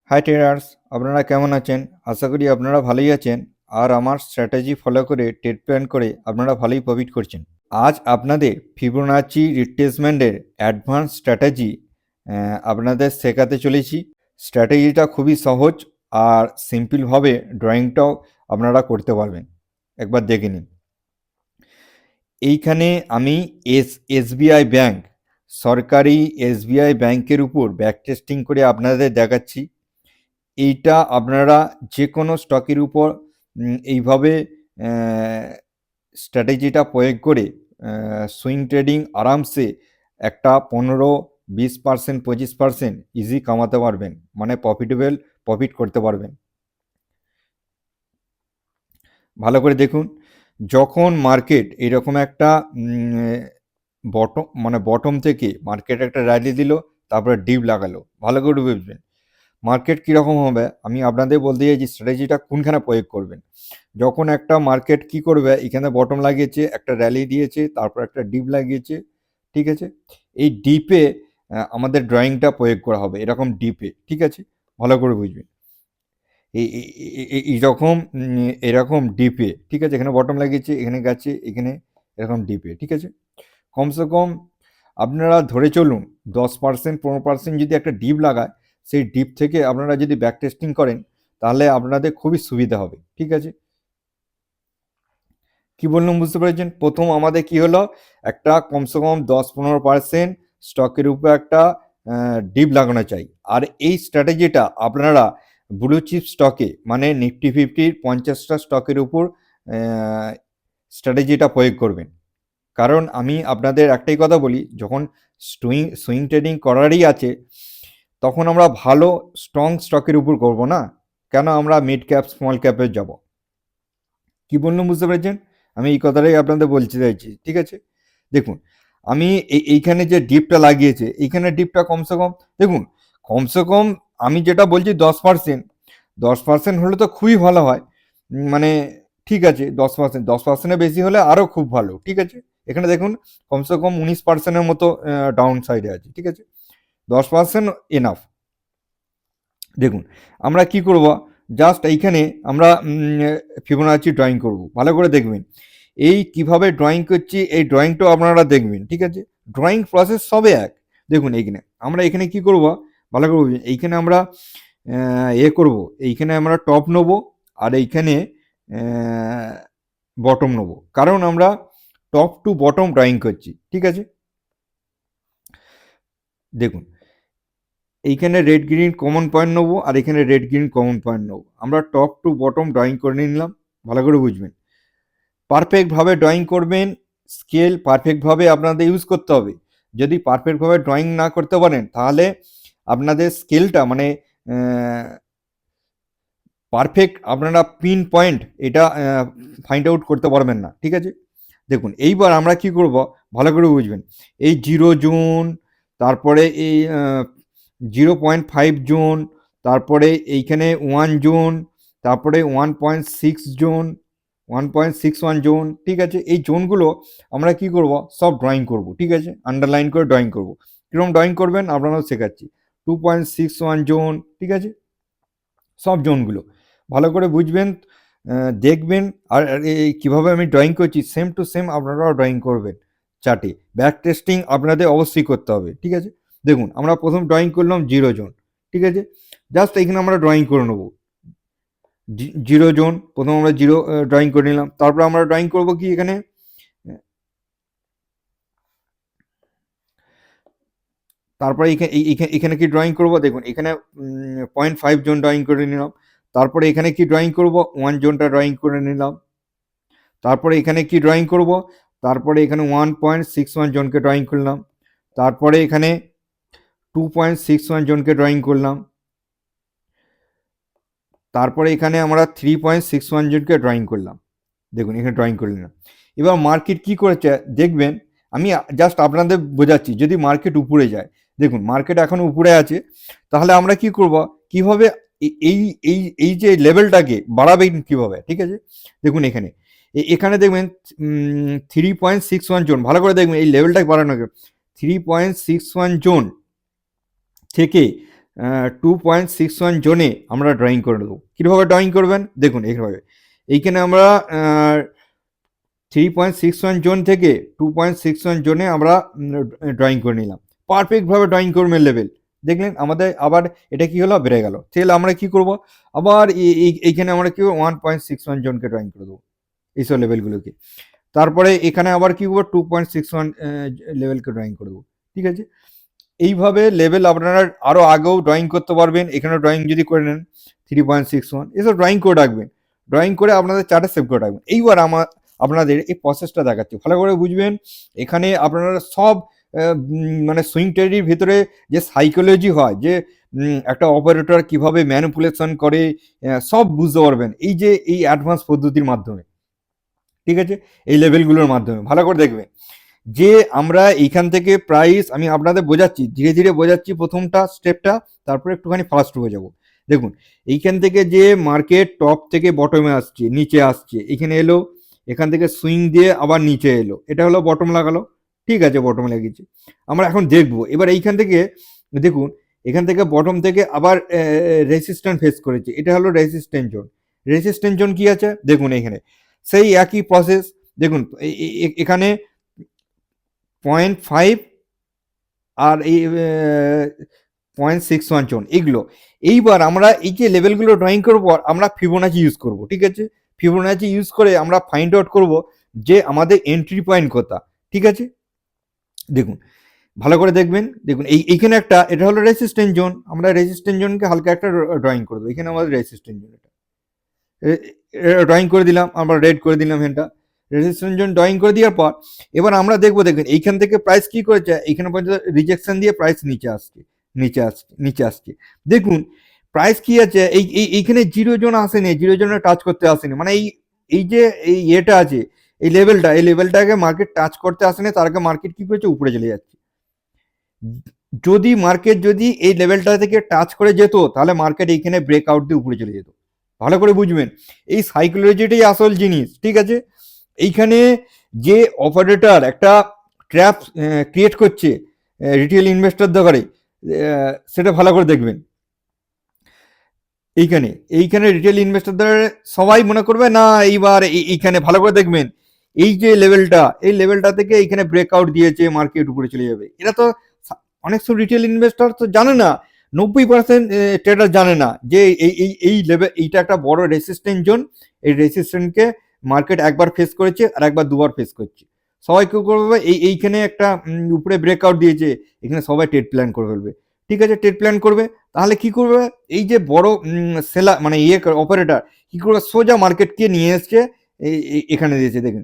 High traders, আপনারা কেমন আছেন? আশা করি আপনারা ভালোই আছেন আর আমার স্ট্র্যাটেজি ফলো করে ট্রেড প্ল্যান করে আপনারা ভালোই প্রফিট করছেন। আজ আপনাদের ফিবোনাচি রিট্রেসমেন্টের অ্যাডভান্স স্ট্র্যাটেজি আপনাদের শেখাতে চলেছি। স্ট্র্যাটেজিটা খুবই সহজ আর সিম্পলভাবে ড্রয়িংটাও আপনারা করতে পারবেন। একবার দেখে নিন। এইখানে আমি এসবিআই ব্যাংক, সরকারি এসবিআই ব্যাংকের উপর ব্যাক টেস্টিং করে আপনাদের দেখাচ্ছি। এইটা আপনারা যে কোনো স্টকের উপর এইভাবে স্ট্র্যাটেজিটা প্রয়োগ করে সুইং ট্রেডিং আরামসে একটা 15-20%, 25% ইজি কামাতে পারবেন, মানে প্রফিট করতে পারবেন। ভালো করে দেখুন, যখন মার্কেট এরকম একটা বটম থেকে মার্কেট একটা র্যালি দিল, তারপরে ডিপ লাগালো, ভালো করে বুঝবেন মার্কেট কীরকম হবে। আমি আপনাদের বলতে চাইছি স্ট্র্যাটেজিটা কোনখানে প্রয়োগ করবেন। যখন একটা মার্কেট কি করবে, এখানে বটম লাগিয়েছে, একটা র্যালি দিয়েছে, তারপর একটা ডিপ লাগিয়েছে, ঠিক আছে। এই ডিপে আমাদের ড্রয়িংটা প্রয়োগ করা হবে, এরকম ডিপে, ঠিক আছে, ভালো করে বুঝবেন। এইরকম এরকম ডিপে, ঠিক আছে, এখানে বটম লাগিয়েছে, এখানে গেছে, এখানে এরকম ডিপে, ঠিক আছে। কমসে কম আপনারা ধরে চলুন 10%, 15% যদি একটা ডিপ লাগায়, সেই ডিপ থেকে আপনারা যদি ব্যাক টেস্টিং করেন, তাহলে আপনাদের খুবই সুবিধা হবে, ঠিক আছে। কি বললাম বুঝতে পেরেছেন? প্রথম আমাদের কি হলো, একটা কমসে কম 10-15% স্টকের উপর একটা ডিপ লাগানো চাই। আর এই স্ট্র্যাটেজিটা আপনারা ব্লু চিপ স্টকে, মানে নিফটি 50-র 50টা স্টকের উপর স্ট্র্যাটেজিটা প্রয়োগ করবেন। কারণ আমি আপনাদের একটাই কথা বলি, যখন সুইং ট্রেডিং করারই আছে, তখন আমরা ভালো স্ট্রং স্টকের উপর করব না, কেন আমরা মিড ক্যাপ স্মল ক্যাপে যাব। কি বললাম বুঝতে পেরেছেন? আমি এই কথাটাই আপনাদের বলতে চাইছি, ঠিক আছে। দেখুন, আমি এইখানে যে ডিপটা লাগিয়েছে, এইখানে ডিপটা কমসে কম দেখুন, কমসে কম আমি যেটা বলছি 10% হলে তো খুবই ভালো হয়। মানে ঠিক আছে, 10%-10%-এর বেশি হলে আরও খুব ভালো, ঠিক আছে। এখানে দেখুন কমসে কম 19%-এর মতো ডাউন সাইডে আছে, ঠিক আছে। 10% এনাফ। দেখুন, আমরা কি করব, জাস্ট এইখানে আমরা ফিবোনাচি ড্রয়িং করব, ভালো করে দেখবেন। এই কিভাবে ড্রয়িং করছি, এই ড্রয়িংটাও আপনারা দেখবেন, ঠিক আছে। ড্রয়িং প্রসেস সবে এক। দেখুন এইখানে আমরা এখানে কি করব, ভালো করে বুঝবেন। এইখানে আমরা করব, এইখানে আমরা টপ নেব, আর এইখানে বটম নেব, কারণ আমরা টপ টু বটম ড্রয়িং করছি, ঠিক আছে। দেখুন, এইখানে রেড গ্রিন কমন পয়েন্ট নেবো, আর এখানে রেড গ্রিন কমন পয়েন্ট নেবো। আমরা টপ টু বটম ড্রয়িং করে নিলাম, ভালো করে বুঝবেন। পারফেক্টভাবে ড্রয়িং করবেন, স্কেল পারফেক্টভাবে আপনাদের ইউজ করতে হবে। যদি পারফেক্টভাবে ড্রয়িং না করতে পারেন, তাহলে আপনাদের স্কেলটা মানে পারফেক্ট আপনারা পিন পয়েন্ট এটা ফাইন্ড আউট করতে পারবেন না, ঠিক আছে। দেখুন, এইবার আমরা কি করব, ভালো করে বুঝবেন। এই 0 জোন, তারপরে এই 0.5 জোন, তারপরে এইখানে 1 জোন, তারপরে 1.6 জোন, 1.61 জোন, ঠিক আছে। এই জোনগুলো আমরা কি করব, সব ড্রয়িং করব, ঠিক আছে, আন্ডারলাইন করে ড্রয়িং করব। কীরকম ড্রয়িং করবেন আপনারাও শেখাচ্ছি। 2.61 জোন, ঠিক আছে, সব জোনগুলো ভালো করে বুঝবেন, দেখবেন। আর এই কীভাবে আমি ড্রয়িং করছি, সেম টু সেম আপনারাও ড্রয়িং করবেন চার্টে। ব্যাক টেস্টিং আপনাদের অবশ্যই করতে হবে, ঠিক আছে। দেখুন, আমরা প্রথম ড্রয়িং করলাম 0 জোন, ঠিক আছে। জাস্ট এখানে আমরা ড্রয়িং করে নেব 0 জোন। প্রথম আমরা 0 ড্রয়িং করে নিলাম, তারপর আমরা ড্রয়িং করব কি এখানে, তারপরে এখানে কি ড্রয়িং করব, দেখুন এখানে 0.5 জোন ড্রয়িং করে নিলাম। তারপরে এখানে কি ড্রয়িং করব, 1 জোনটা ড্রয়িং করে নিলাম। তারপরে এখানে কি ড্রয়িং করব, তারপরে এখানে 1.61 জনকে ড্রয়িং করলাম। তারপরে এখানে 2.61 জনকে ড্রয়িং করলাম। তারপরে এখানে আমরা 3.61 জনকে ড্রয়িং করলাম। দেখুন এখানে ড্রয়িং করে নিলাম। এবার মার্কেট কি করেছে দেখবেন, আমি জাস্ট আপনাদের বোঝাচ্ছি। যদি মার্কেট উপরে যায়, দেখুন মার্কেট এখন উপরে আছে, তাহলে আমরা কি করব, কিভাবে এই এই এই যে লেভেলটাকে বাড়াবেন কিভাবে, ঠিক আছে। দেখুন এখানে দেখবেন 3.61 জোন, ভালো করে দেখবেন এই লেভেলটাকে বাড়ানো। 3.61 জোন থেকে 2.61 জোনে আমরা ড্রয়িং করে দেবো। কীভাবে ড্রয়িং করবেন দেখুন এইভাবে, এইখানে আমরা 3.61 জোন থেকে 2.61 জোনে আমরা ড্রয়িং করে নিলাম, পারফেক্টভাবে ড্রয়িং করবেন লেভেল। দেখলেন আমাদের আবার এটা কি হলো, বেড়ে গেল। তাহলে আমরা কি করব, আবার এইখানে আমরা কি 1.61 জনকে ড্রয়িং করে দেবো এইসব লেভেলগুলোকে। তারপরে এখানে আবার কি করবো, 2.61 লেভেলকে ড্রয়িং করে দেবো। ঠিক আছে, এইভাবে লেভেল আপনারা আরও আগেও ড্রয়িং করতে পারবেন। এখানে ড্রয়িং যদি করে নেন 3.61 এসব ড্রয়িং করে রাখবেন, ড্রয়িং করে আপনাদের চার্টে সেভ করে রাখবেন। এইবার আপনাদের এই প্রসেসটা দেখাচ্ছি, ভালো করে বুঝবেন। এখানে আপনারা সব মানে সুইং ট্রেডের ভিতরে যে সাইকোলজি হয়, যে একটা অপারেটর কিভাবে ম্যানিপুলেশন করে, সব বুঝতে পারবেন এই অ্যাডভান্স পদ্ধতির মাধ্যমে। ঠিক আছে, এই লেভেলগুলোর মাধ্যমে ভালো করে দেখবেন যে আমরা এইখান থেকে প্রাইস, আমি আপনাদের বোঝাচ্ছি, ধীরে ধীরে বোঝাচ্ছি প্রথমটা স্টেপটা, তারপরে একটুখানি ফাস্ট হয়ে যাব। দেখুন এইখান থেকে যে মার্কেট টপ থেকে বটমে আসছে, নিচে আসছে, এখানে এলো, এখান থেকে সুইং দিয়ে আবার নিচে এলো, এটা হলো বটম লাগালো। ঠিক আছে, বটম লেগেছে। আমরা এখন দেখবো এবার এইখান থেকে, দেখুন এখান থেকে বটম থেকে আবার রেসিস্ট্যান্ট ফেস করেছে, এটা হলো রেসিস্ট্যান্ট জোন। রেসিস্ট্যান্ট জোন কি আছে দেখুন, এখানে সেই একই প্রসেস। দেখুন এখানে 0.5 আর এই 0.61 জোন, এগুলো। এইবার আমরা এই যে লেভেলগুলো ড্রয়িং করবো, আমরা ফিবোনাচি ইউজ করব। ঠিক আছে, ফিবোনাচি ইউজ করে আমরা ফাইন্ড আউট করব যে আমাদের এন্ট্রি পয়েন্ট কোথা। ঠিক আছে, দেখুন ভালো করে দেখবেন। দেখুন এইখানে একটা, এটা হলো রেসিস্ট্যান্ট জোন, আমরা রেসিস্ট্যান্ট জোনকে হালকা একটা ড্রয়িং করবো। এখানে আমাদের রেসিস্ট্যান্ট জোন, এটা ড্রয়িং করে দিলাম, আমরা রেড করে দিলাম এটা রেজিস্ট্যান্ট জোন ড্রয়িং করে দেওয়ার পর এবার আমরা দেখবো, দেখবেন এইখান থেকে প্রাইস কি করেছে, এইখানে পর্যন্ত রিজেকশন দিয়ে প্রাইস নিচে আসছে, নিচে আসছে। দেখুন প্রাইস কি আছে, এইখানে জিরো জোন আসেনি, জিরো জোনে টাচ করতে আসেনি, মানে এই যে এই এটা আছে, এই লেভেলটাকে মার্কেট টাচ করতে আসেনি, তার আগে মার্কেট কি করেছে, উপরে চলে যাচ্ছে। যদি মার্কেট যদি এই লেভেলটা থেকে টাচ করে যেত, তাহলে মার্কেট এইখানে ব্রেকআউট দিয়ে উপরে চলে যেত। ভালো করে বুঝবেন, এই সাইকোলজিটাই আসল জিনিস। ঠিক আছে, এইখানে যে অপারেটর একটা ট্র্যাপ ক্রিয়েট করছে রিটেল ইনভেস্টর দরকারে, সেটা ভালো করে দেখবেন। এইখানে রিটেল ইনভেস্টরদের সবাই মনে করবে না, এইবার এইখানে ভালো করে দেখবেন, এই যে লেভেলটা, এই লেভেলটা থেকে এইখানে ব্রেকআউট দিয়েছে, মার্কেট উপরে চলে যাবে। এরা তো অনেক সব রিটেল ইনভেস্টর তো জানে না, 90% ট্রেডার জানে না যে এই লেভেল, এইটা একটা বড় রেসিস্ট্যান্ট জোন। এই রেসিস্ট্যান্টকে মার্কেট একবার ফেস করেছে আর একবার দুবার ফেস করছে। সবাই কেউ করবে, এইখানে একটা উপরে ব্রেকআউট দিয়েছে, এখানে সবাই ট্রেড প্ল্যান করে ফেলবে। ঠিক আছে, ট্রেড প্ল্যান করবে, তাহলে কি করবে, এই যে বড় সেলার মানে অপারেটর কি করবে, সোজা মার্কেটকে নিয়ে এসছে, এখানে দিয়েছে। দেখুন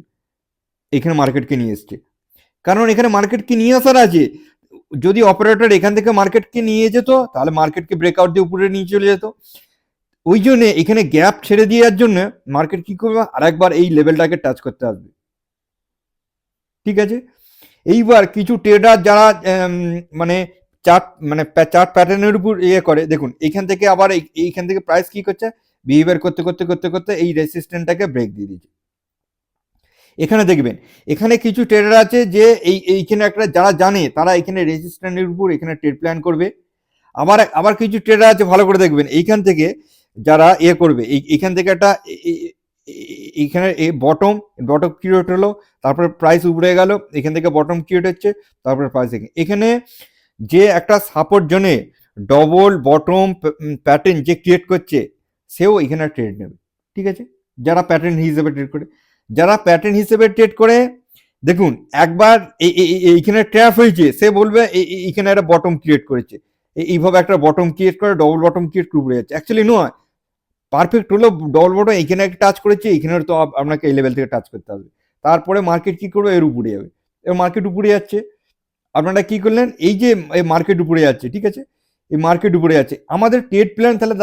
এখানে মার্কেটকে নিয়ে এসছে, কারণ এখানে মার্কেটকে নিয়ে আসার আছে। যদি অপারেটর এখান থেকে মার্কেটকে নিয়ে যেত, তাহলে মার্কেটকে ব্রেকআউট দিয়ে উপরে নিয়ে চলে যেত। ওই জন্য এখানে গ্যাপ ছেড়ে দেওয়ার জন্য মার্কেট কি করবে, আরেকবার এই লেভেলটাকে টাচ করতে আসবে। ঠিক আছে, এইবার কিছু ট্রেডার যারা মানে চার্ট প্যাটার্নের উপর করে, দেখুন এখান থেকে আবার এইখান থেকে প্রাইস কি করছে, বিহেভিয়ার করতে করতে করতে করতে এই রেসিস্ট্যান্টটাকে ব্রেক দিয়ে দিচ্ছে। এখানে দেখবেন, এখানে কিছু ট্রেডার আছে যে এইখানে একটা, যারা জানে তারা এখানে রেজিস্ট্যান্টের উপর এখানে ট্রেড প্ল্যান করবে। আবার কিছু ট্রেডার আছে, ভালো করে দেখবেন, এইখান থেকে যারা করবে, এইখান থেকে একটা এইখানে বটম ক্রিয়েট হলো, তারপরে প্রাইস উপরে গেল, এখান থেকে বটম ক্রিয়েট হচ্ছে, তারপরে প্রাইস এখানে যে একটা সাপোর্ট জোনে ডবল বটম প্যাটার্ন যে ক্রিয়েট করছে, সেও এখানে ট্রেড নেবে। ঠিক আছে, যারা প্যাটার্ন হিসেবে ট্রেড করে, দেখুন একবার এইখানে ট্র্যাপ হয়েছে, সে বলবে এইখানে একটা বটম ক্রিয়েট করেছে, এইভাবে একটা বটম ক্রিয়েট করে ডবল বটম ক্রিয়েট করে যাচ্ছে। অ্যাকচুয়ালি নয়, পারফেক্ট হলো ডবল বটম এইখানে টাচ করেছে, এইখানে তো আপনাকে এই লেভেল থেকে টাচ করতে হবে, তারপরে মার্কেট কি করবে, এর উপরে যাবে। এবার মার্কেট উপরে যাচ্ছে, আপনারা কি করলেন, এই যে মার্কেট উপরে যাচ্ছে। ঠিক আছে, এই মার্কেট উপরে যাচ্ছে, আমাদের ট্রেড প্ল্যান, তাহলে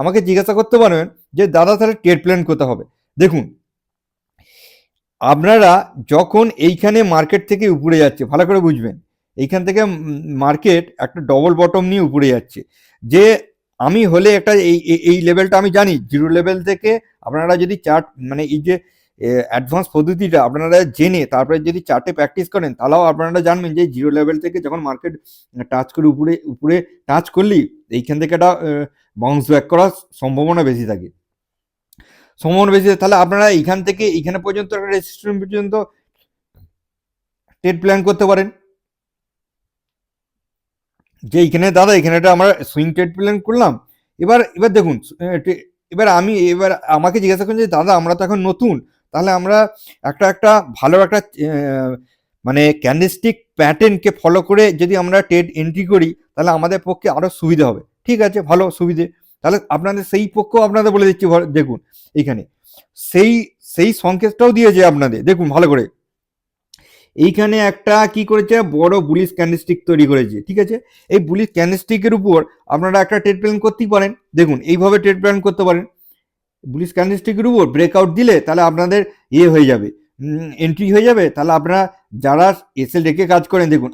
আমাকে জিজ্ঞাসা করতে পারবেন যে দাদা তাহলে ট্রেড প্ল্যান কোথায় হবে। দেখুন আপনারা যখন এইখানে মার্কেট থেকে উপরে যাচ্ছে, ভালো করে বুঝবেন, এইখান থেকে মার্কেট একটা ডবল বটম নিয়ে উপরে যাচ্ছে, যে আমি হলে একটা এই লেভেলটা আমি জানি, জিরো লেভেল থেকে আপনারা যদি চার্ট মানে এই যে অ্যাডভান্স পদ্ধতিটা আপনারা জেনে তারপরে যদি চার্টে প্র্যাকটিস করেন, তাহলেও আপনারা জানবেন যে জিরো লেভেল থেকে যখন মার্কেট টাচ করে উপরে উপরে টাচ করলেই এইখান থেকে একটা বাউন্স ব্যাক করার সম্ভাবনা বেশি থাকে, তাহলে আপনারা এইখান থেকে এইখানে পর্যন্ত একটা রেজিস্ট্যান্স পর্যন্ত ট্রেড প্ল্যান করতে পারেন, যে এইখানে দাদা এখানে একটা আমরা সুইং ট্রেড প্ল্যান করলাম। এবার এবার দেখুন, এবার আমাকে জিজ্ঞাসা করেন যে দাদা আমরা তো এখন নতুন, তাহলে আমরা একটা ভালো একটা মানে ক্যান্ডেলস্টিক প্যাটার্নকে ফলো করে যদি আমরা ট্রেড এন্ট্রি করি, তাহলে আমাদের পক্ষে আরো সুবিধা হবে। ঠিক আছে, ভালো সুবিধে, তাহলে আপনাদের সেই পক্ষ আপনাদের বলে দিচ্ছি, দেখুন এইখানে সেই সেই সংকেতটাও দিয়েছে আপনাদের, দেখুন ভালো করে। এইখানে একটা কি করেছে, বড় বুলিশ ক্যান্ডেলস্টিক তৈরি করেছে। ঠিক আছে, এই বুলিশ ক্যান্ডেলস্টিকের উপর আপনারা একটা ট্রেড প্ল্যান করতেই পারেন। দেখুন এইভাবে ট্রেড প্ল্যান করতে পারেন, বুলিশ ক্যান্ডেলস্টিকের উপর ব্রেকআউট দিলে তাহলে আপনাদের হয়ে যাবে, এন্ট্রি হয়ে যাবে। তাহলে আপনারা যারা এসএল রেখে কাজ করেন, দেখুন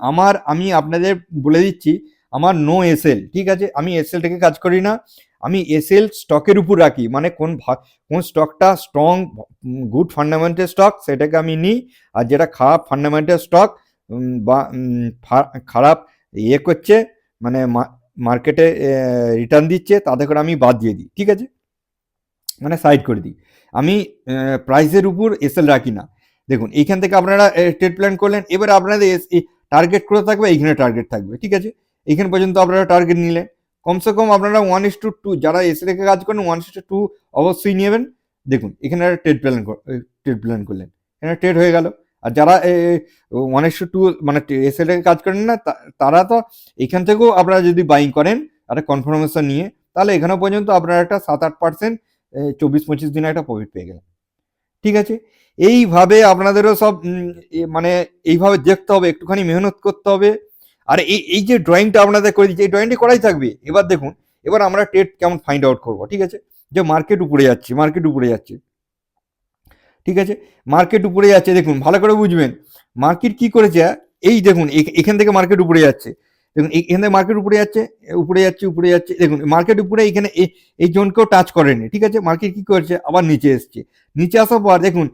আমি আপনাদের বলে দিচ্ছি, আমার নো এসএল। ঠিক আছে, আমি এসএল রেখে কাজ করি না, আমি এসএল স্টকের উপর রাখি, মানে কোন স্টকটা স্ট্রং গুড ফান্ডামেন্টাল স্টক সেটাকে আমি নিই, আর যেটা খারাপ ফান্ডামেন্টাল স্টক বা খারাপ করছে, মানে মার্কেটে রিটার্ন দিচ্ছে, তাদের করে আমি বাদ দিয়ে দিই। ঠিক আছে, মানে সাইড করে দিই, আমি প্রাইসের উপর এসএল রাখি না। দেখুন এইখান থেকে আপনারা ট্রেড প্ল্যান করলেন, এবার আপনাদের টার্গেট করে থাকবে, এইখানে টার্গেট থাকবে। ঠিক আছে, এইখানে পর্যন্ত আপনারা টার্গেট নিলেন, কমসে কম আপনারা 1:2, যারা এসে রেখে কাজ করেন 1:2 অবশ্যই নেবেন। দেখুন এখানে ট্রেড প্ল্যান করলেন, এখানে ট্রেড হয়ে গেল। আর যারা 1:2 মানে এসে রেখে কাজ করেন না, তারা তো এখান থেকেও আপনারা যদি বাইং করেন একটা কনফার্মেশন নিয়ে, তাহলে এখানে পর্যন্ত আপনারা একটা 7-8% 24-25 দিনে একটা প্রফিট পেয়ে গেলেন। ঠিক আছে, এইভাবে আপনাদেরও সব মানে এইভাবে দেখতে হবে, একটুখানি মেহনত করতে হবে। আর এই যে ড্রয়িংটা আপনাদের করে দিচ্ছি, এই ড্রয়িংটি করাই থাকবে। এবার দেখুন, এবার আমরা ট্রেড কেমন ফাইন্ড আউট করবো। ঠিক আছে, যে মার্কেট উপরে যাচ্ছে। ঠিক আছে, মার্কেট উপরে যাচ্ছে, দেখুন ভালো করে বুঝবেন মার্কেট কি করেছে। এই দেখুন এখান থেকে মার্কেট উপরে যাচ্ছে, দেখুন এখান থেকে মার্কেট উপরে যাচ্ছে। দেখুন মার্কেট উপরে এখানে এই জোনকেও টাচ করেনি। ঠিক আছে, মার্কেট কি করেছে, আবার নিচে এসছে, নিচে আসার পর দেখুন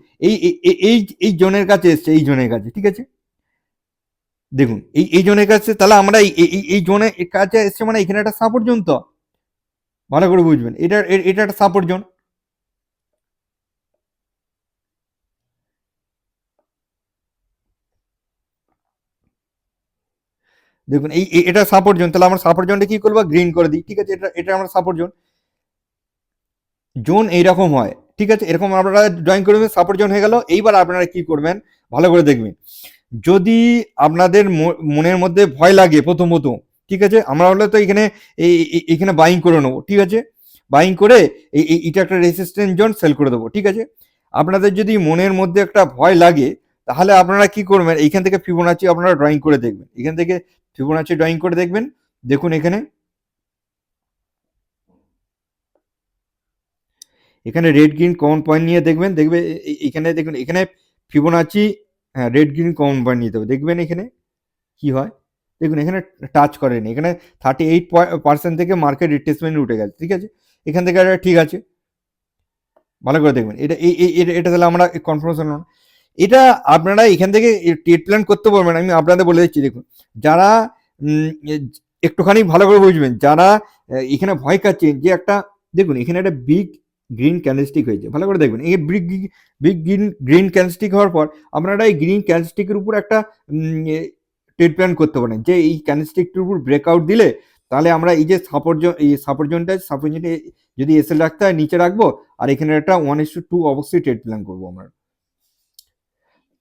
এই জোনের কাছে এসছে, এই জোনের কাছে। ঠিক আছে, দেখুন এই জোনের কাছে, তাহলে আমরা এই জোনের কাছে এসছে, মানে এখানে একটা সাপোর্ট জোন, তো ভালো করে বুঝবেন, এটা একটা সাপোর্ট জোন। দেখুন এটা সাপোর্ট জোন, তাহলে আমরা সাপোর্ট জোনটা কি করবো, গ্রিন করে দিই। ঠিক আছে, এটা আমরা সাপোর্ট জোন এইরকম হয়। ঠিক আছে, এরকম আপনারা ড্রয়িং করবেন, সাপোর্ট জোন হয়ে গেল। এইবার আপনারা কি করবেন, ভালো করে দেখবেন, যদি আপনাদের মনের মধ্যে ভয় লাগে প্রথম, ঠিক আছে, আমরা হলে তো এখানে বাইং করে নেবো। ঠিক আছে, বাইং করে এটা একটা রেসিস্ট্যান্স জোন সেল করে দেবো। ঠিক আছে, আপনাদের যদি মনের মধ্যে একটা ভয় লাগে, তাহলে আপনারা কি করবেন, এইখান থেকে ফিবোনাচি আপনারা ড্রয়িং করে দেখবেন, এখান থেকে ফিবোনাচি ড্রয়িং করে দেখবেন। দেখুন এখানে রেড গ্রিন কমন পয়েন্ট নিয়ে দেখবেন, এখানে দেখুন, এখানে ফিবোনাচি, হ্যাঁ রেড গ্রিন কমন পয়েন্ট নিতে হবে, দেখবেন এখানে কি হয়। দেখুন এখানে টাচ করেনি, এখানে 38% থেকে মার্কেট রিট্রেসমেন্ট উঠে গেছে। ঠিক আছে, এখান থেকে ঠিক আছে, ভালো করে দেখবেন, এটা তাহলে আমরা কনফার্মেশন, এটা আপনারা এখান থেকে ট্রেড প্ল্যান করতে পারবেন। আমি আপনাদের বলে দিচ্ছি, দেখুন যারা একটুখানি ভালো করে বুঝবেন, যারা এখানে ভয় খাচ্ছেন যে একটা, দেখুন এখানে একটা বিগ গ্রিন ক্যান্ডেলস্টিক হয়েছে, ভালো করে দেখবেন, এই বিগ গ্রিন ক্যান্ডেলস্টিক হওয়ার পর আপনারা এই গ্রিন ক্যান্ডেলস্টিকের উপর একটা ট্রেড প্ল্যান করতে পারেন, যে এই ক্যান্ডেলস্টিকটির উপর ব্রেকআউট দিলে তাহলে আমরা এই যে সাপোর্ট জোনটা যদি এসএল রাখতে হয় নিচে রাখবো, আর এখানে একটা 1:2 অবশ্যই ট্রেড প্ল্যান করবো আমরা।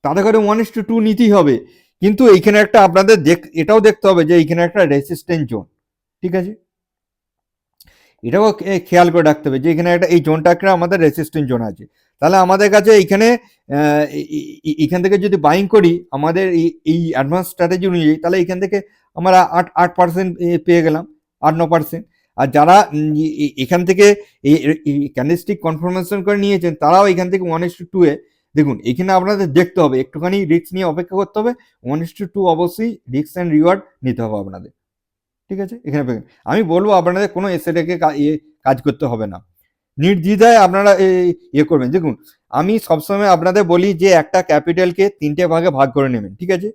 তাতে করে 1:2 নিতেই হবে, কিন্তু এইখানে একটা আপনাদের এটাও দেখতে হবে যে এইখানে একটা রেসিস্ট্যান্স জোন। ঠিক আছে, এটাও খেয়াল করে রাখতে হবে যে এখানে একটা এই জোনটা একটা আমাদের রেসিস্ট্যান্স জোন আছে। তাহলে আমাদের কাছে এইখানে এখান থেকে যদি বাইং করি আমাদের এই অ্যাডভান্স স্ট্র্যাটেজি অনুযায়ী, তাহলে এখান থেকে আমরা 8% পেয়ে গেলাম, 8-9%। আর যারা এখান থেকে এই ক্যান্ডেলস্টিক কনফার্মেশন করে নিয়েছেন, তারাও এখান থেকে 1:2 দেখুন এখানে আপনাদের দেখতে হবে, একটুখানি রিস্ক নিয়ে অপেক্ষা করতে হবে। 1:2 অবশ্যই রিস্ক অ্যান্ড রিওয়ার্ড নিতে হবে আপনাদের। ঠিক আছে, এখানে আমি বলবো আপনাদের কোনো এসএটাকে কাজ করতে হবে না। নির্দ্বিধায় আপনারা ইয়ে করবেন। দেখুন আমি সবসময় আপনাদের বলি যে একটা ক্যাপিটালকে 3টে ভাগে ভাগ করে নেবেন, ঠিক আছে?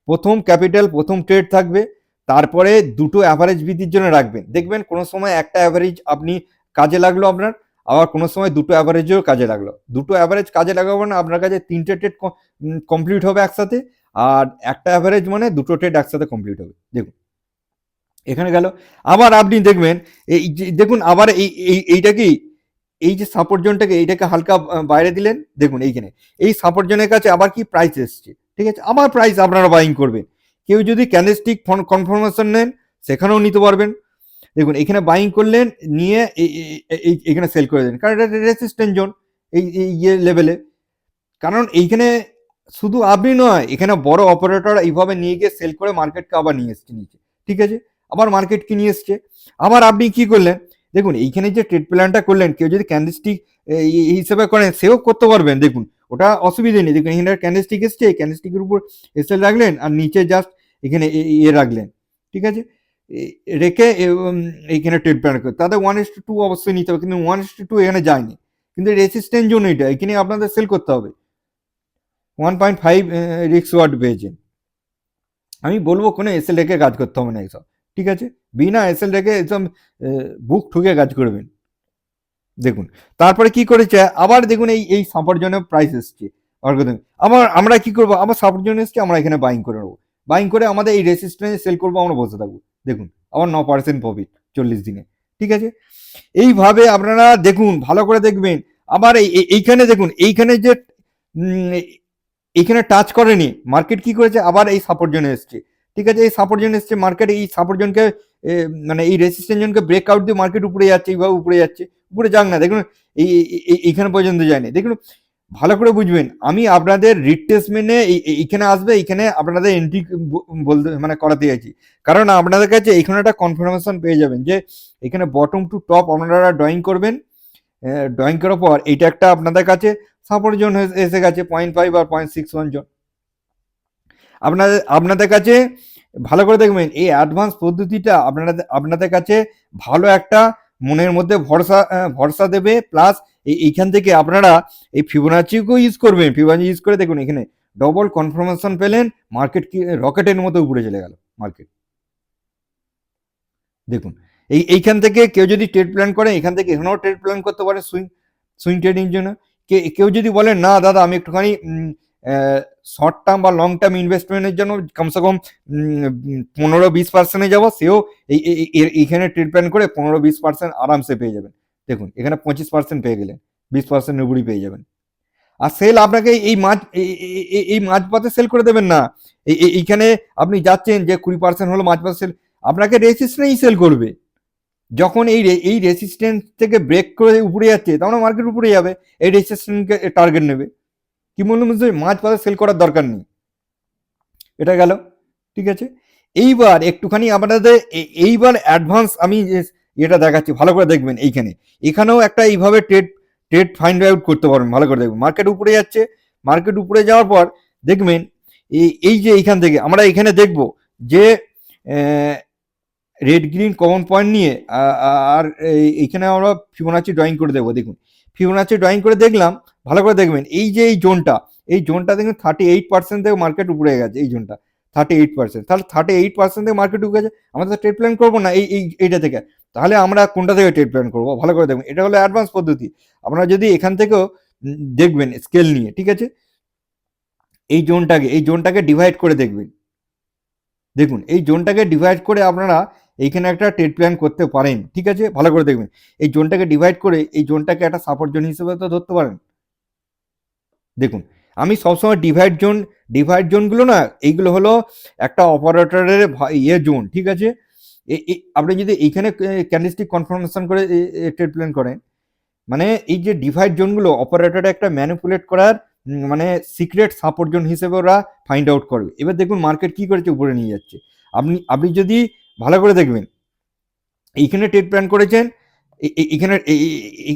প্রথম ক্যাপিটাল, প্রথম ট্রেড থাকবে, তারপরে দুটো অ্যাভারেজ বৃদ্ধির জন্য রাখবেন। দেখবেন কোনো সময় একটা অ্যাভারেজ আপনি কাজে লাগলো আপনার, আবার কোনো সময় দুটো অ্যাভারেজও কাজে লাগলো। দুটো অ্যাভারেজ কাজে লাগাবো না, আপনার কাছে 3টে ট্রেড কমপ্লিট হবে একসাথে, আর একটা অ্যাভারেজ মানে দুটো ট্রেড একসাথে কমপ্লিট হবে। দেখুন এখানে গেল। আবার আপনি দেখবেন এই যে দেখুন আবার এইটা কি, এই যে সাপোর্ট জোনটাকে এইটাকে হালকা বাইরে দিলেন, দেখুন এইখানে এই সাপোর্ট জোনের কাছে আবার কি প্রাইস এসছে, ঠিক আছে? আবার প্রাইস আপনারা বাইং করবেন। কেউ যদি ক্যান্ডেলস্টিক কনফার্মেশন নেন সেখানেও নিতে পারবেন। দেখুন এখানে বাইং করলেন, নিয়ে এখানে সেল করে দেন, কারণ এটা রেসিস্ট্যান্ট জোন এই ইয়ে লেভেলে। কারণ এইখানে শুধু আপনি নয়, এখানে বড় অপারেটর এইভাবে নিয়ে গিয়ে সেল করে মার্কেটকে আবার নিয়ে এসছে নিচে, ঠিক আছে? আবার মার্কেটকে নিয়ে এসছে। আবার আপনি কি করলেন, দেখুন এইখানে যে ট্রেড প্ল্যানটা করলেন, কেউ যদি ক্যান্ডেলস্টিক হিসেবে করেন সেও করতে পারবেন। দেখুন ওটা অসুবিধে নেই। দেখুন এখানে ক্যান্ডেলস্টিক এসছে, ক্যান্ডেলস্টিকের উপর এসএল রাখলেন আর নিচে জাস্ট এখানে ইয়ে রাখলেন, ঠিক আছে? রেখে এইখানে ট্রেড প্ল্যান করে তাদের 1:2 অবশ্যই নিতে হবে, কিন্তু 1:2 এখানে যায়নি, কিন্তু রেসিস্ট্যান্ট জোন এটা, এখানে আপনাদের সেল করতে হবে। 1.5 রিক্স ওয়ার্ড পেয়েছেন। আমি বলবো কোনো এসএল রেখে কাজ করতে হবে না এইসব, ঠিক আছে? বিনা এসএল রেখে এসব বুক ঠুকে কাজ করবেন। দেখুন তারপরে কি করেছে, আবার দেখুন এই সাপোর্ট জোনে প্রাইস এসছে, আবার আমরা কি করবো, আবার সাপোর্ট জোন এসছে, আমরা এখানে বাইং করে নেবো। বাইং করে আমাদের এই রেসিস্ট্যান্সে সেল করবো, আমরা বসে থাকবো। দেখুন আবার 9% প্রফিট 40 দিনে, ঠিক আছে? এইভাবে আপনারা দেখুন, ভালো করে দেখবেন। আবার এইখানে দেখুন, এইখানে যে এইখানে টাচ করেনি, মার্কেট কি করেছে, আবার এই সাপোর্ট জোনে এসছে, ঠিক আছে? এই সাপোর্ট জোনে এসছে, মার্কেট এই সাপোর্ট জোনকে মানে এই রেসিস্ট্যান্স জোনকে ব্রেক আউট দিয়ে মার্কেট উপরে যাচ্ছে, এইভাবে উপরে যাচ্ছে, উপরে যাক না। দেখুন এইখানে পর্যন্ত যায়নি। দেখুন ভালো করে বুঝবেন, আমি আপনাদের রিট্রেসমেন্টে এইখানে আসবে, এইখানে আপনাদের এন্ট্রি বলতে মানে করাতে চাইছি, কারণ আপনাদের কাছে এখানে একটা কনফার্মেশন পেয়ে যাবেন যে এখানে বটম টু টপ আপনারা ড্রয়িং করবেন। ড্রয়িং করার পর এইটা একটা আপনাদের কাছে সাপোর্ট জোন এসে গেছে 0.5 আর 0.61 জোন। আপনাদের কাছে ভালো করে দেখবেন, এই অ্যাডভান্স পদ্ধতিটা আপনাদের কাছে ভালো একটা মনের মধ্যে ভরসা দেবে। প্লাস এইখান থেকে আপনারা এই ফিবোনাচিকেও ইউজ করবেন। ফিবোনাচি ইউজ করে দেখুন এখানে ডবল কনফার্মেশন পেলেন, মার্কেট কি রকেটের মতো উপরে চলে গেল মার্কেট। দেখুন এইখান থেকে কেউ যদি ট্রেড প্ল্যান করে, এখান থেকে এখানেও ট্রেড প্ল্যান করতে পারে সুইং ট্রেডিং জন্য। কেউ যদি বলেন না দাদা আমি একটুখানি শর্ট টার্ম বা লং টার্ম ইনভেস্টমেন্টের জন্য কমসে কম 15-20% যাবো, সেও এইখানে ট্রেড প্ল্যান করে 15-20% আরামসে পেয়ে যাবেন। দেখুন এখানে 25% পেয়ে গেলেন, 20% উপরই পেয়ে যাবেন। আর সেল আপনাকে এই মাঝপথে সেল করে দেবেন না। এইখানে আপনি যাচ্ছেন যে 20% হলো মাঝপথে সেল, আপনাকে রেসিস্ট্যান্সই সেল করবে। যখন এই রেসিস্ট্যান্স থেকে ব্রেক করে উপরে যাচ্ছে, তখন মার্কেট উপরে যাবে, এই রেসিস্ট্যান্সকে টার্গেট নেবে। কি বললাম, মাঝপথে সেল করার দরকার নেই। এটা গেল, ঠিক আছে? এইবার একটুখানি আপনাদের এইবার অ্যাডভান্স আমি এটা দেখাচ্ছি, ভালো করে দেখবেন। এখানেও একটা এইভাবে ট্রেড ফাইন্ড আউট করতে পারবেন। ভালো করে দেখবেন, মার্কেট উপরে যাচ্ছে, মার্কেট উপরে যাওয়ার পর দেখবেন এই যে এইখান থেকে আমরা এখানে দেখব যে রেড গ্রিন কমন পয়েন্ট নিয়ে আর এইখানে আমরা ফিবোনাচি ড্রয়িং করে দেবো। দেখুন ফিবোনাচি ড্রয়িং করে দেখলাম, ভালো করে দেখবেন এই যে এই জোনটা দেখুন 38% থেকে মার্কেট উপরে গেছে। এই জোনটা 38%, তাহলে 38% থেকে মার্কেট উপরে গেছে, আমরা তো ট্রেড প্ল্যান করবো না এইটা থেকে, তাহলে আমরা কোনটা থেকে ট্রেড প্ল্যান করবো? ভালো করে দেখবেন, এটা হলো অ্যাডভান্স পদ্ধতি। আপনারা যদি এখান থেকেও দেখবেন স্কেল নিয়ে, ঠিক আছে? এই জোনটাকে ডিভাইড করে দেখবেন। দেখুন এই জোনটাকে ডিভাইড করে আপনারা এইখানে একটা ট্রেড প্ল্যান করতে পারেন, ঠিক আছে? ভালো করে দেখবেন, এই জোনটাকে ডিভাইড করে এই জোনটাকে একটা সাপোর্ট জোন হিসেবে তো ধরতে পারেন। দেখুন আমি সবসময় ডিভাইড জোনগুলো না, এইগুলো হলো একটা অপারেটরের জোন, ঠিক আছে? আপনি যদি এইখানে ক্যান্ডেলস্টিক কনফার্মেশন করে ট্রেড প্ল্যান করেন, মানে এই যে ডিভাইড জোনগুলো অপারেটরে একটা ম্যানিপুলেট করার মানে সিক্রেট সাপোর্ট জোন হিসেবে ওরা ফাইন্ড আউট করবে। এবার দেখুন মার্কেট কি করেছে, উপরে নিয়ে যাচ্ছে। আপনি যদি ভালো করে দেখবেন, এইখানে ট্রেড প্ল্যান করেছেন,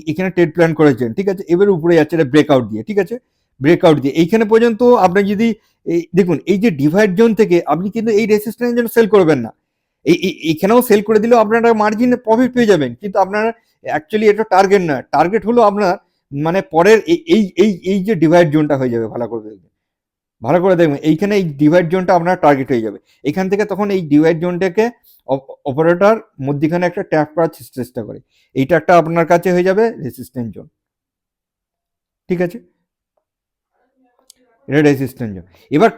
এখানে ট্রেড প্ল্যান করেছেন, ঠিক আছে? এবার উপরে যাচ্ছে এটা ব্রেকআউট দিয়ে, ঠিক আছে? ব্রেকআউট দিয়ে এইখানে পর্যন্ত আপনি যদি দেখুন এই যে ডিভাইড জোন থেকে আপনি কিন্তু এই রেসিস্ট্যান্সের জন্য সেল করবেন না। এখানেও সেল করে দিলেও আপনারা মার্জিনে প্রফিট পেয়ে যাবেন, কিন্তু আপনারা অ্যাকচুয়ালি এটা টার্গেট না, টার্গেট হলো আপনার মানে পরের এই যে ডিভাইড জোনটা হয়ে যাবে, ভালো করে দেখবেন এইখানে এই ডিভাইড জোনটা আপনার টার্গেট হয়ে যাবে। এখান থেকে তখন এই ডিভাইড জোনটাকে অপারেটর মধ্যখানে একটা ট্যাপ করার চেষ্টা করে, এইটা একটা আপনার কাছে হয়ে যাবে রেসিস্ট্যান্ট জোন, ঠিক আছে, এটা রেসিস্ট্যান্ট জোন। এবার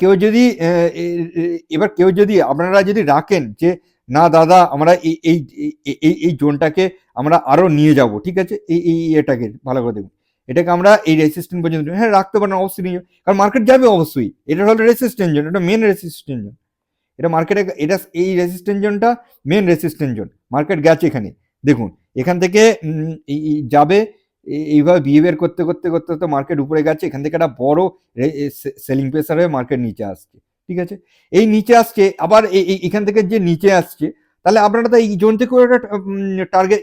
কেউ যদি আপনারা যদি রাখেন যে না দাদা আমরা এই জোনটাকে আমরা আরো নিয়ে যাব, ঠিক আছে, এটাকে ভালো করে দেখুন, এটাকে আমরা এই রেসিস্ট্যান্ট পর্যন্ত হ্যাঁ রাখতে পারেন, অবশ্যই নিয়ে, কারণ মার্কেট যাবে অবশ্যই, এটা হলো রেসিস্ট্যান্ট জোন, এটা মেন রেসিস্ট্যান্ট জোন, এটা মার্কেটে এটা এই রেসিস্ট্যান্ট জোনটা মেন রেসিস্ট্যান্ট জোন, মার্কেট গেছে এখানে দেখুন, এখান থেকে যাবে এইভাবে বিহেভিয়ার করতে করতে করতে করতে মার্কেট উপরে গেছে, এখান থেকে একটা বড় সেলিং প্রেসার হয়ে মার্কেট নিচে আসছে, ঠিক আছে, এই নিচে আসছে আবার এখান থেকে যে নিচে আসছে, তাহলে আপনারা তো এই জোন থেকে একটা টার্গেট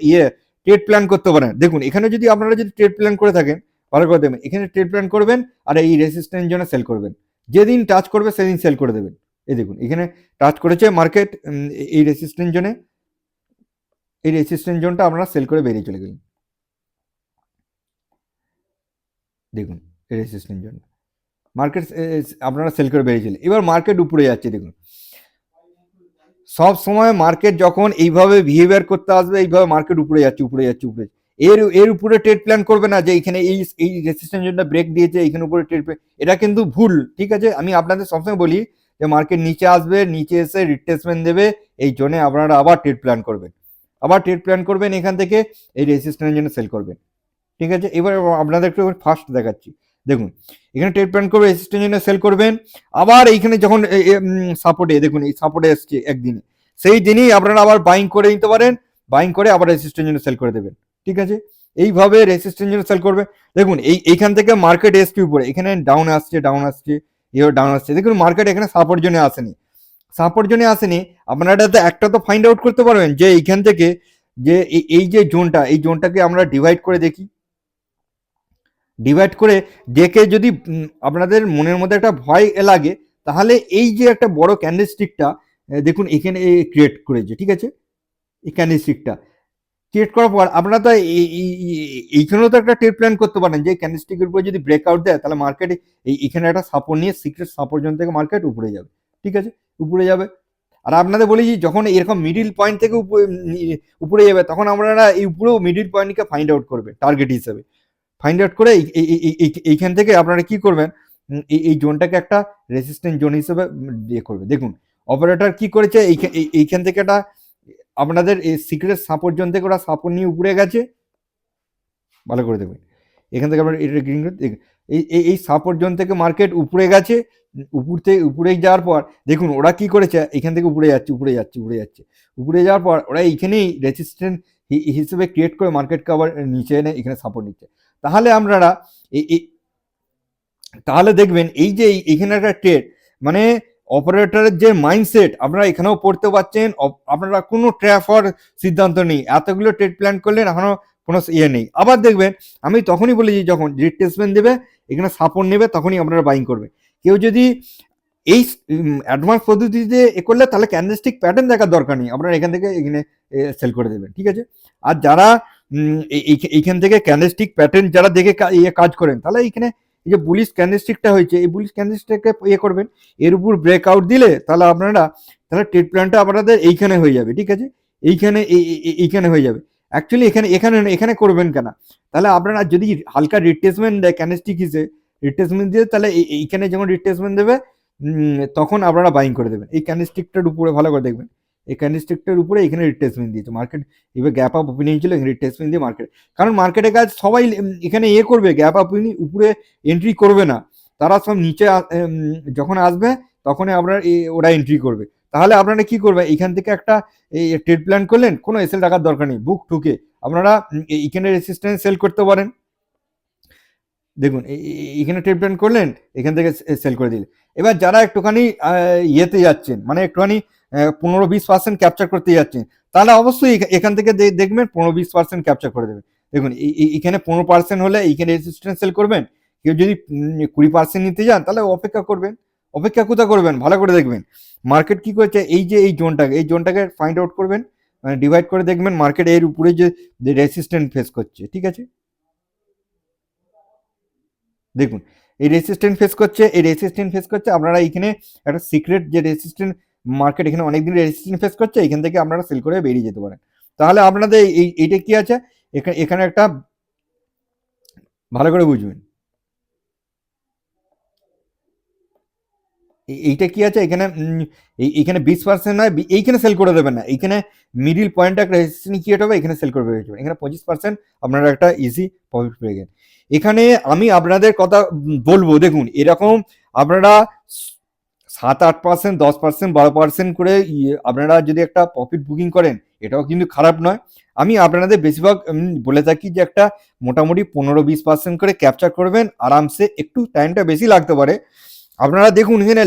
ট্রেড প্ল্যান করতে পারেন। দেখুন এখানে যদি আপনারা যদি ট্রেড প্ল্যান করে থাকেন, ভালো করে দেবেন, এখানে ট্রেড প্ল্যান করবেন আর এই রেসিস্ট্যান্ট জোনে সেল করবেন, যেদিন টাচ করবে সেদিন সেল করে দেবেন। এই দেখুন এখানে টাচ করেছে মার্কেট এই রেসিস্ট্যান্ট জোনে, এই রেসিস্ট্যান্ট জোনটা আপনারা সেল করে বেরিয়ে চলে গেলেন, দেখুন এই রেসিস্ট্যান্ট জোন মার্কেট আপনারা সেল করে বেরিয়ে চলে, এবার মার্কেট উপরে যাচ্ছে। দেখুন সব সময় মার্কেট যখন এইভাবে বিহেভিয়ার করতে আসবে, এইভাবে মার্কেট উপরে যাচ্ছে উপরে যাচ্ছে উপরে, এর উপরে ট্রেড প্ল্যান করবে না যে এখানে এই রেসিস্ট্যান্ট জোনটা ব্রেক দিয়েছে এখানে উপরে ট্রেড প্ল্যান, এটা কিন্তু ভুল, ঠিক আছে, আমি আপনাদের সবসময় বলি যে মার্কেট নিচে আসবে, নিচে এসে রিট্রেসমেন্ট দেবে, এই জোনে আপনারা আবার ট্রেড প্ল্যান করবেন, এখান থেকে এই রেসিস্ট্যান্ট জন্য সেল করবেন, ঠিক আছে। এবার আপনাদের একটু ফাস্ট দেখাচ্ছি, দেখুন এখানে ট্রেড প্ল্যান করবে, রেসিস্ট্যান্ট জন্য সেল করবেন, আবার এইখানে যখন সাপোর্টে, দেখুন এই সাপোর্টে এসছে একদিনে, সেই দিনই আপনারা আবার বাইং করে নিতে পারেন, বাইং করে আবার রেসিস্ট্যান্ট জন্য সেল করে দেবেন, ঠিক আছে, এইভাবে রেসিস্ট্যান্ট জন্য সেল করবে। দেখুন এইখান থেকে মার্কেট এসছে উপরে, এখানে ডাউন আসছে এবার ডাউন আসছে, দেখুন মার্কেট এখানে সাপোর্ট জোনে আসেনি, আপনারা একটা তো ফাইন্ড আউট করতে পারবেন যে এইখান থেকে যে এই যে জোনটা, এই জোনটাকে আমরা ডিভাইড করে দেখি, ডিভাইড করে দেখে যদি আপনাদের মনের মধ্যে একটা ভয় লাগে, তাহলে এই যে একটা বড় ক্যান্ডেলস্টিকটা দেখুন এখানে ক্রিয়েট করেছে, ঠিক আছে, এই ক্যান্ডেলস্টিকটা ক্রিয়েট করার পর আপনারা তো এইখানেও তো একটা ট্রেড প্ল্যান করতে পারেন যে ক্যান্ডেলস্টিকের উপরে যদি ব্রেকআউট দেয় তাহলে মার্কেট এখানে একটা সাপোর্ট নিয়ে সিক্রেট সাপোর্ট জোন থেকে মার্কেট উপরে যাবে, ঠিক আছে, উপরে যাবে। আর আপনাদের বলি যখন এরকম মিডিল পয়েন্ট থেকে উপরে যাবে, তখন আপনারা এই উপরেও মিডিল পয়েন্টকে ফাইন্ড আউট করবে টার্গেট হিসেবে, ফাইন্ড আউট করে এইখান থেকে আপনারা কি করবেন, এই জোনটাকে একটা রেসিস্ট্যান্ট জোন হিসেবে ইয়ে করবে। দেখুন অপারেটর কি করেছে, এইখান থেকে একটা আপনাদের এই সিক্রেট সাপোর্ট জোন থেকে ওরা সাপোর্ট নিয়ে উপরে গেছে, ভালো করে দেখবেন এখান থেকে আপনার এটা গ্রিন এই সাপোর্ট জোন থেকে মার্কেট উপরে গেছে, উপরে যাওয়ার পর দেখুন ওরা কি করেছে, এখান থেকে উপরে যাওয়ার পর ওরা এইখানেই রেসিস্ট্যান্ট হিসেবে ক্রিয়েট করে মার্কেটকে আবার নিচে এনে এখানে সাপোর্ট নিচ্ছে। তাহলে আপনারা তাহলে দেখবেন এই যে এখানে একটা ট্রেড মানে অপারেটরের যে মাইন্ডসেট আপনারা এখানেও পড়তে পারছেন, আপনারা কোনো ট্র্যাপ হওয়ার সিদ্ধান্ত নেই, এতগুলো ট্রেড প্ল্যান করলেন এখনো কোনো ইয়ে নেই। আবার দেখবেন আমি তখনই বলেছি যখন রিট্রেসমেন্ট দেবে এখানে সাপোর্ট নেবে তখনই আপনারা বাইং করবে। কেউ যদি এই অ্যাডভান্স পদ্ধতিতে এ করলে তাহলে ক্যান্ডেলস্টিক প্যাটার্ন দেখার দরকার নেই, আপনারা এখান থেকে এখানে সেল করে দেবেন, ঠিক আছে। আর যারা এইখান থেকে ক্যান্ডেলস্টিক প্যাটার্ন যারা দেখে কাজ করেন, তাহলে এইখানে এই যে বুলিশ ক্যান্ডেলস্টিকটা হয়েছে এই বুলিশ ক্যান্ডেলস্টিককে ইয়ে করবেন, এর উপর ব্রেকআউট দিলে তাহলে আপনারা তাহলে ট্রেড প্ল্যানটা আপনাদের এইখানে হয়ে যাবে, ঠিক আছে, এইখানে হয়ে যাবে। অ্যাকচুয়ালি এখানে করবেন কেন, তাহলে আপনারা যদি হালকা রিট্রেসমেন্ট দেয় ক্যান্ডেলস্টিক হিসেবে রিট্রেসমেন্ট দিয়ে, তাহলে এইখানে যখন রিট্রেসমেন্ট দেবে তখন আপনারা বাইং করে দেবেন। এই ক্যান্ডেলস্টিকটার উপরে ভালো করে দেখবেন, এই ক্যান্ডেলস্টিকটার উপরে এখানে রিট্রেসমেন্ট দিয়েছে মার্কেট, এবার গ্যাপ আপ ওপেনিং ছিল এখানে রিট্রেসমেন্ট দিয়ে মার্কেট, কারণ মার্কেটের কাজ সবাই এখানে করবে, গ্যাপ আপ উপরে এন্ট্রি করবে না, তারা সব নিচে যখন আসবে তখনই আপনার ওরা এন্ট্রি করবে। তাহলে আপনারা কি করবে, এখান থেকে একটা ট্রেড প্ল্যান করলেন, কোনো এসএল রাখার দরকার নেই, বুক ঠুকে আপনারা এখানে রেসিস্ট্যান্স সেল করতে পারেন। দেখুন এখানে ট্রেড প্ল্যান করলেন, এখান থেকে সেল করে দিলেন। এবার যারা একটুখানি ইয়েতে যাচ্ছেন মানে একটুখানি 15-20% ক্যাপচার করতে যাচ্ছেন, তাহলে অবশ্যই এখান থেকে দেখবেন 15-20% ক্যাপচার করে দেবেন। দেখুন এখানে 15% হলে এইখানে রেজিস্ট্যান্স সেল করবেন, কেউ যদি 20% নিতে যান তাহলে অপেক্ষা করবেন, অপেক্ষা কোথা করবেন ভালো করে দেখবেন মার্কেট কি করেছে, এই যে এই জোনটাকে ফাইন্ড আউট করবেন, মানে ডিভাইড করে দেখবেন মার্কেট এর উপরে যে রেসিস্ট্যান্ট ফেস করছে, ঠিক আছে? দেখুন এই রেসিস্ট্যান্ট ফেস করছে, এই রেসিস্ট্যান্ট ফেস করছে, আপনারা এইখানে একটা সিক্রেট যে রেসিস্ট্যান্ট মার্কেট এখানে অনেকদিন রেসিস্ট্যান্ট ফেস করছে, এখান থেকে আপনারা সেল করে বেরিয়ে যেতে পারেন। তাহলে আপনাদের এইটা কি আছে, এখানে একটা ভালো করে বুঝবেন, এইটা কি আছে এখানে, এইখানে 20% নয়, এইখানে সেল করে দেবেন না, এইখানে মিডিল পয়েন্টটা একটা রেজিস্ট্যান্স ক্রিয়েট হবে, এখানে সেল করে বেরিয়ে যাবেন, এখানে 25% আপনারা একটা ইজি প্রফিট পেয়ে গেলেন। এখানে আমি আপনাদের কথা বলবো, দেখুন এরকম আপনারা 7-8%, 10%, 12% করে আপনারা যদি একটা প্রফিট বুকিং করেন, এটাও কিন্তু খারাপ নয়। আমি আপনাদের বেশিরভাগ বলে থাকি যে একটা মোটামুটি 15-20% করে ক্যাপচার করবেন আরামসে, একটু টাইমটা বেশি লাগতে পারে। আপনারা দেখুন এখানে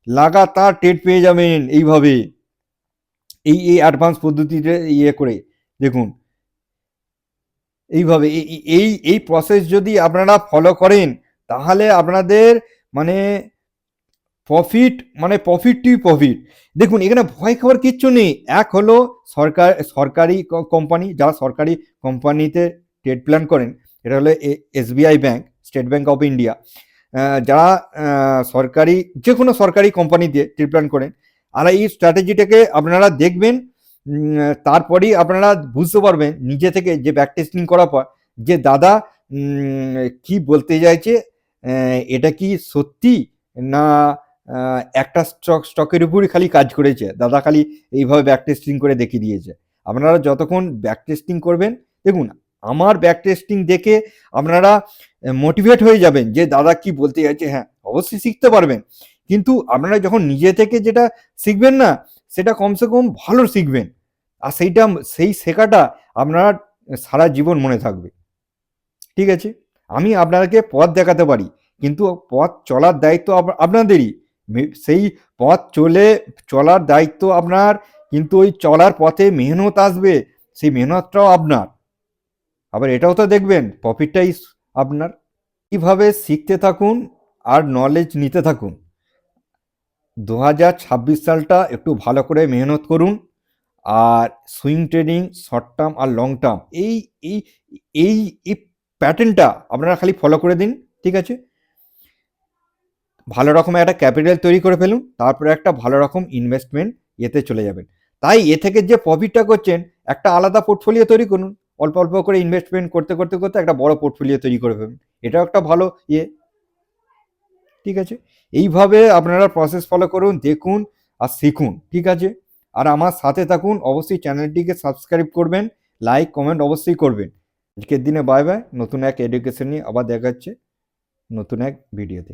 লাগাতার ট্রেড পেয়ে যাবেন এইভাবে, এই অ্যাডভান্স পদ্ধতিতে করে দেখুন এইভাবে, এই প্রসেস যদি আপনারা ফলো করেন, তাহলে আপনাদের মানে প্রফিট, মানে প্রফিটই প্রফিট। দেখুন এখানে ভয় খাওয়ার কিচ্ছু নেই। এক হলো সরকারি কোম্পানি, যারা সরকারি কোম্পানিতে ট্রেড প্ল্যান করেন, এটা হলো SBI bank, state bank of India, যারা সরকারি যে কোনো সরকারি কোম্পানিতে ট্রেড প্ল্যান করেন, আর এই স্ট্র্যাটেজিটাকে আপনারা দেখবেন, তারপরেই আপনারা বুঝতে পারবেন নিজে থেকে, যে ব্যাক টেস্টিং করার পর, যে দাদা কি বলতে চাইছে, এটা কি সত্যি, না একটা স্টকের উপরই খালি কাজ করেছে, দাদা খালি এইভাবে ব্যাক টেস্টিং করে দেখিয়ে দিয়েছে। আপনারা যতক্ষণ ব্যাক টেস্টিং করবেন, দেখুন আমার ব্যাক টেস্টিং দেখে আপনারা মোটিভেট হয়ে যাবেন যে দাদা কি বলতে চাইছে। হ্যাঁ, অবশ্যই শিখতে পারবেন, কিন্তু আপনারা যখন নিজে থেকে যেটা শিখবেন না, সেটা কমসে কম ভালো শিখবেন, আর সেই শেখাটা আপনার সারা জীবন মনে থাকবে, ঠিক আছে? আমি আপনাদেরকে পথ দেখাতে পারি, কিন্তু পথ চলার দায়িত্ব আপনাদেরই। সেই পথ চলার দায়িত্ব আপনার, কিন্তু ওই চলার পথে মেহনত আসবে, সেই মেহনতটাও আপনার। আবার এটাও তো দেখবেন প্রফিটটাই আপনার। এইভাবে শিখতে থাকুন আর নলেজ নিতে থাকুন। 2026 সালটা একটু ভালো করে মেহনত করুন, আর সুইং ট্রেডিং, শর্ট টার্ম আর লং টার্ম, এই এই এই এই প্যাটার্নটা আপনারা খালি ফলো করে দিন, ঠিক আছে? ভালো রকমের একটা ক্যাপিটাল তৈরি করে ফেলুন, তারপরে একটা ভালো রকম ইনভেস্টমেন্ট এতে চলে যাবেন। তাই এ থেকে যে প্রফিটটা করছেন, একটা আলাদা পোর্টফোলিও তৈরি করুন, অল্প অল্প করে ইনভেস্টমেন্ট করতে করতে করতে একটা বড় পোর্টফোলিও তৈরি করে ফেলুন, এটাও একটা ভালো ঠিক আছে? এইভাবে আপনারা প্রসেস ফলো করুন, দেখুন আর শিখুন, ঠিক আছে? আর আমার সাথে থাকুন, অবশ্যই চ্যানেলটিকে সাবস্ক্রাইব করবেন, লাইক কমেন্ট অবশ্যই করবেন। আজকের দিনে বাই বাই, নতুন এক এডুকেশন নিয়ে আবার দেখা হচ্ছে নতুন এক ভিডিওতে।